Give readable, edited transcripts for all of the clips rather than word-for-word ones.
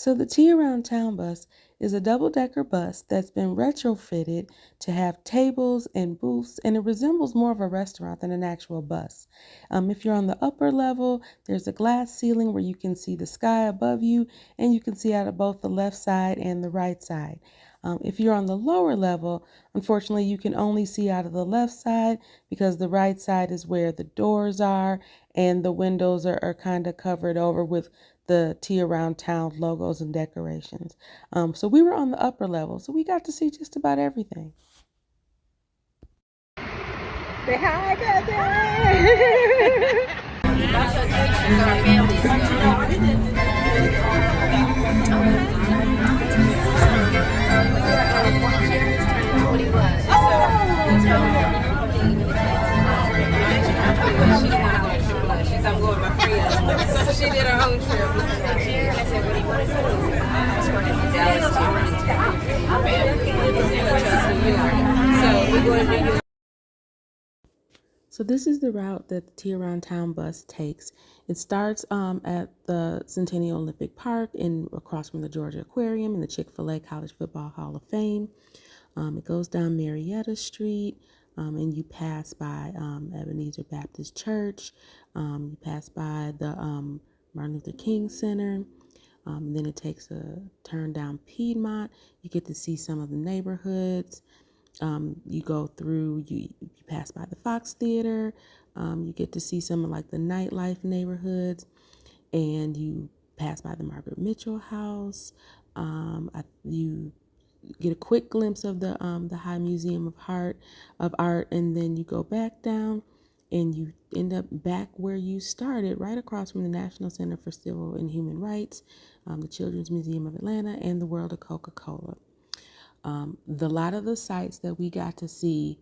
So the Tea Around Town bus is a double-decker bus that's been retrofitted to have tables and booths, and it resembles more of a restaurant than an actual bus. If you're on the upper level, there's a glass ceiling where you can see the sky above you, and you can see out of both the left side and the right side. If you're on the lower level, unfortunately, you can only see out of the left side because the right side is where the doors are and the windows are kind of covered over with the Tea Around Town logos and decorations. So we were on the upper level, so we got to see just about everything. Say hi, I'm going with my friends. So she did her own trip. I said, what do you want to do? I just wanted to Dallas to So we're going to New York. So this is the route that the Tea Around Town bus takes. It starts at the Centennial Olympic Park and across from the Georgia Aquarium and the Chick-fil-A College Football Hall of Fame. It goes down Marietta Street. And you pass by Ebenezer Baptist Church. You pass by the Martin Luther King Center. Then it takes a turn down Piedmont. You get to see some of the neighborhoods. You go through, you pass by the Fox Theater. You get to see some of like the nightlife neighborhoods. And you pass by the Margaret Mitchell House. You get a quick glimpse of the High Museum of Art, and then you go back down and you end up back where you started, right across from the National Center for Civil and Human Rights, the Children's Museum of Atlanta, and the World of Coca-Cola. The lot of the sites that we got to see,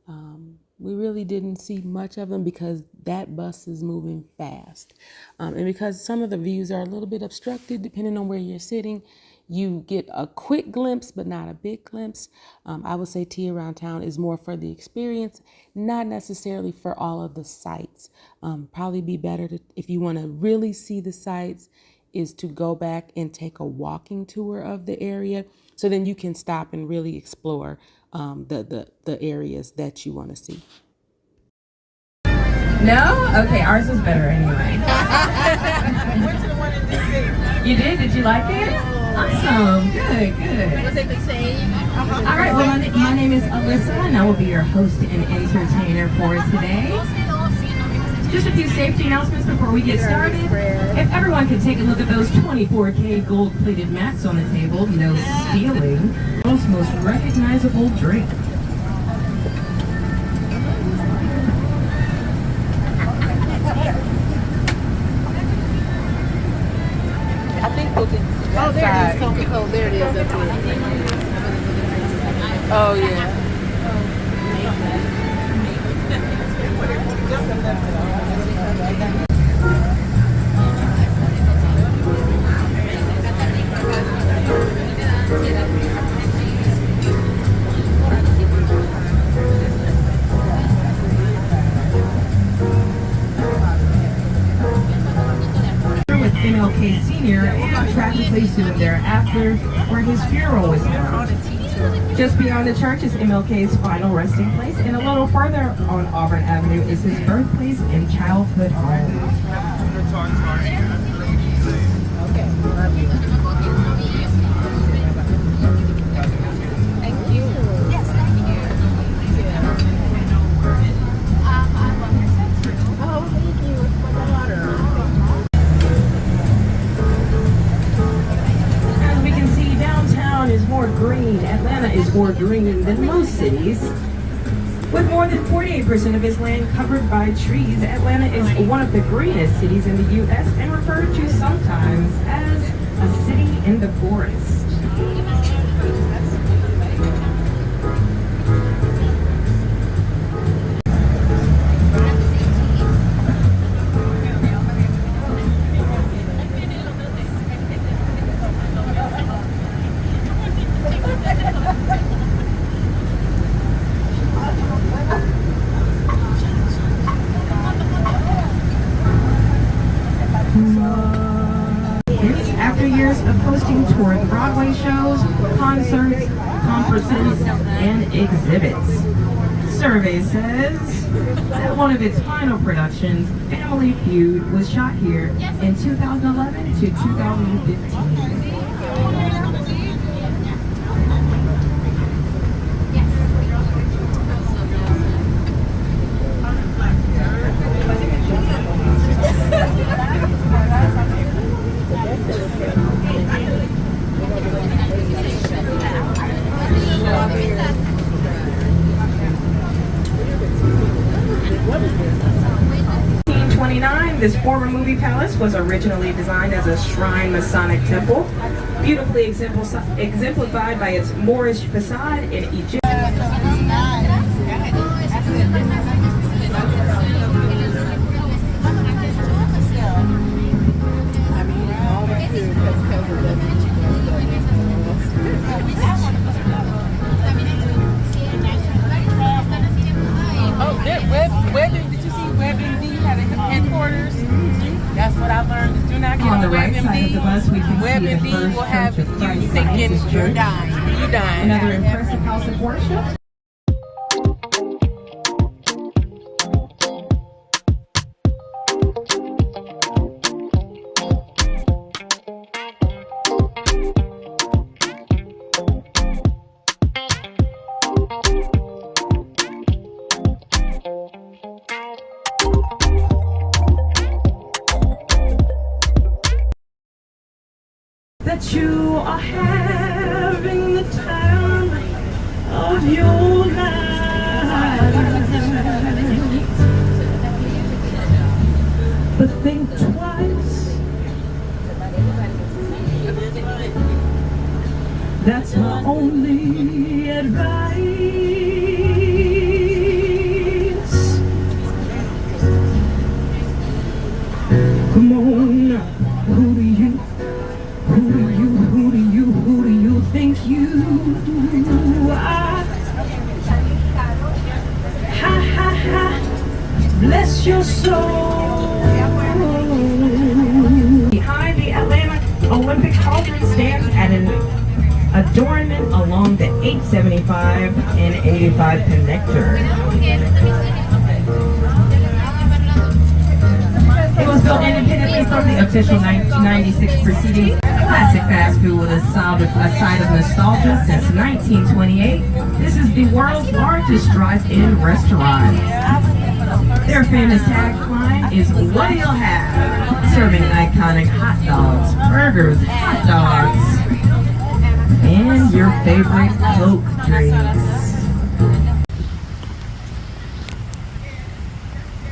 we really didn't see much of them because that bus is moving fast. And because some of the views are a little bit obstructed, depending on where you're sitting, you get a quick glimpse, but not a big glimpse. I would say Tea Around Town is more for the experience, not necessarily for all of the sites. Probably be better to, if you want to really see the sites, is to go back and take a walking tour of the area. So then you can stop and really explore the areas that you want to see. No? Okay, ours was better anyway. Went to the one in DC. You did? Did you like it? Awesome. Good, good. Was it the same? All right, well, my name is Alyssa, and I will be your host and entertainer for today. Just a few safety announcements before we get started. If everyone could take a look at those 24K gold-plated mats on the table, no stealing. World's most recognizable drink. I think we'll get to see that side. Oh, there it is up here. Oh, yeah. MLK Sr. and tragically soon thereafter, where his funeral was held. Just beyond the church is MLK's final resting place, and a little further on Auburn Avenue is his birthplace and childhood home. Thank you. Yes, thank you. Oh, thank you. It's my daughter. Is more green. Atlanta is more green than most cities. With more than 48% of its land covered by trees, Atlanta is one of the greenest cities in the U.S. and referred to sometimes as a city in the forest. After years of hosting funding toward Broadway shows, concerts, conferences, and exhibits. Survey says that one of its final productions, Family Feud, was shot here in 2011 to 2015. This former movie palace was originally designed as a shrine Masonic temple, beautifully exemplified by its Moorish facade in Egypt. Oh, Webbing, did you see WebMD had a headquarters? That's what I learned. Is do not get On the on right side of the bus, we can see the WebMD first will have church of you Christ thinking Baptist you're Church. dying. You dying. Another impressive house of worship. That you are having the time of your life. But think twice. That's my only advice. Come on now, who do you think you are? Ha ha ha, bless your soul. Behind the Atlanta Olympic Cauldron stands at an adornment along the 875 and 85 connector. It was built independently from the official 1996 proceedings. Classic fast food with a side of nostalgia since 1928. This is the world's largest drive-in restaurant. Their famous tagline is, "What do you have?" Serving iconic hot dogs, burgers, hot dogs, and your favorite Coke drinks.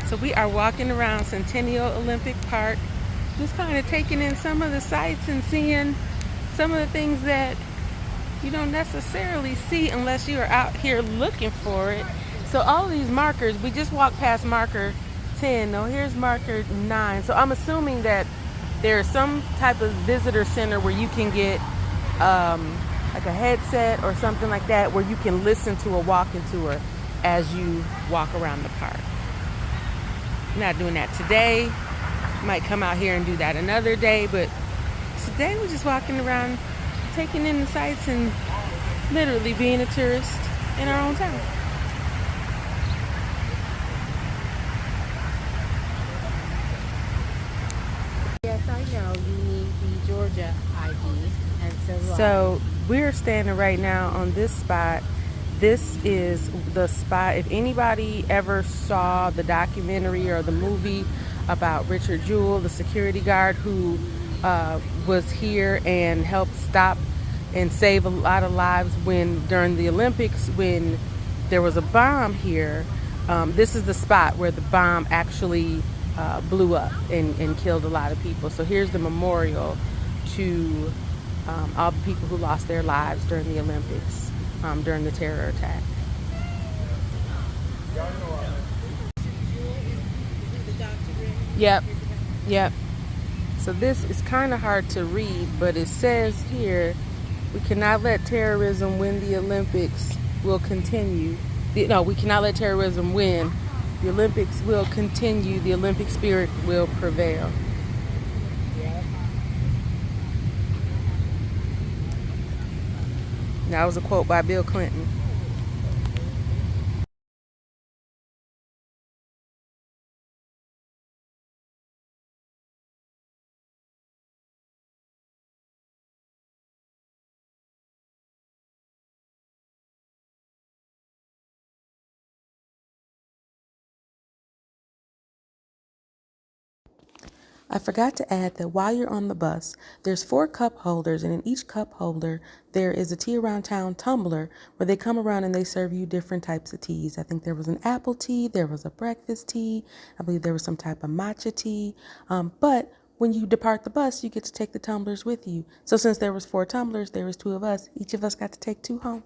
So we are walking around Centennial Olympic Park, just kind of taking in some of the sights and seeing some of the things that you don't necessarily see unless you are out here looking for it. So all of these markers, we just walked past marker 10. Now here's marker 9. So I'm assuming that there's some type of visitor center where you can get like a headset or something like that, where you can listen to a walking tour as you walk around the park. Not doing that today. Might come out here and do that another day, but today we're just walking around, taking in the sights and literally being a tourist in our own town. Yes, I know. You need the Georgia ID. And So we're standing right now on this spot. This is the spot, if anybody ever saw the documentary or the movie about Richard Jewell, the security guard who was here and helped stop and save a lot of lives during the Olympics, when there was a bomb here. This is the spot where the bomb actually blew up and killed a lot of people. So here's the memorial to all the people who lost their lives during the Olympics, during the terror attack. Yep. So this is kind of hard to read, but it says here, we cannot let terrorism win the Olympics will continue. No, we cannot let terrorism win. The Olympics will continue. The Olympic spirit will prevail. That was a quote by Bill Clinton. I forgot to add that while you're on the bus, there's 4 cup holders, and in each cup holder, there is a Tea Around Town tumbler where they come around and they serve you different types of teas. I think there was an apple tea, there was a breakfast tea, I believe there was some type of matcha tea. But when you depart the bus, you get to take the tumblers with you. So since there was 4 tumblers, there was 2 of us. Each of us got to take 2 home.